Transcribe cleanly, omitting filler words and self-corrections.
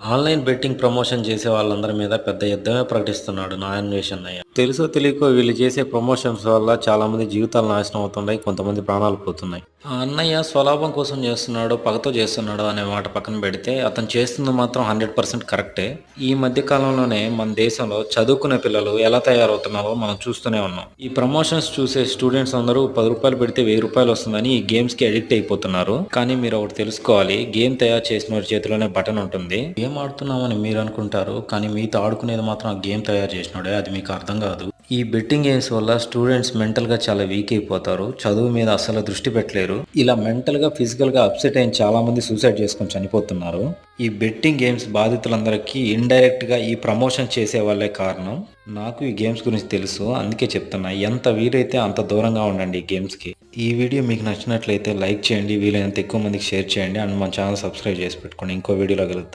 Online betting promotion చేసే వాళ్ళందరి మీద పెద్ద యుద్ధమే ప్రకటిస్తున్నాడు నా అన్వేషణయ్య. తెలుసో తెలియకో వీళ్ళు చేసే ప్రమోషన్స్ వల్ల చాలామంది జీవితాలు నాశనం అవుతున్నాయి. కొంతమంది ప్రాణాలు పోతున్నాయి. ఆ అన్నయ్య స్వలాభం కోసం చేస్తున్నాడు, పగతో చేస్తున్నాడు అనే మాట పక్కన పెడితే అతను చేస్తుంది మాత్రం 100% కరెక్టే. ఈ మధ్య కాలంలోనే మన దేశంలో చదువుకునే పిల్లలు ఎలా తయారవుతున్నారో మనం చూస్తూనే ఉన్నాం. ఈ ప్రమోషన్స్ చూసే స్టూడెంట్స్ అందరూ ₹10 పెడితే ₹1000 వస్తుందని ఈ గేమ్స్‌కి అడిక్ట్ అయిపోతున్నారు. కానీ మీరు ఒకటి తెలుసుకోవాలి. గేమ్ తయారు చేసినోడి చేతిలోనే బటన్ ఉంటుంది. గేమ్ ఆడుతున్నామని మీరు అనుకుంటారు. కానీ మీతో ఆడుకునేది మాత్రం ఆ గేమ్ తయారు చేసినోడే. అది మీకు అర్థం కాదు. ఈ బెట్టింగ్ గేమ్స్ వల్ల స్టూడెంట్స్ మెంటల్‌గా చాలా వీక్ అయిపోతారు. చదువు మీద అస్సలు దృష్టి పెట్టలేరు. ఇలా మెంటల్‌గా, ఫిజికల్‌గా అప్సెట్ అయిన చాలామంది సూసైడ్ చేసుకొని చనిపోతున్నారు. ఈ బెట్టింగ్ గేమ్స్ బాధితులందరికీ ఇండైరెక్ట్‌గా ఈ ప్రమోషన్ చేసే వాళ్ళే కారణం. నాకు ఈ గేమ్స్ గురించి తెలుసు. అందుకే చెప్తున్నా. ఎంత వీలైతే అంత దూరంగా ఉండండి ఈ గేమ్స్‌కి. ఈ వీడియో మీకు నచ్చినట్లయితే లైక్ చేయండి. వీలైనంత ఎక్కువ మందికి షేర్ చేయండి. అండ్ మన ఛానల్ సబ్స్క్రైబ్ చేసి పెట్టుకోండి. ఇంకో వీడియోలో కలుద్దాం.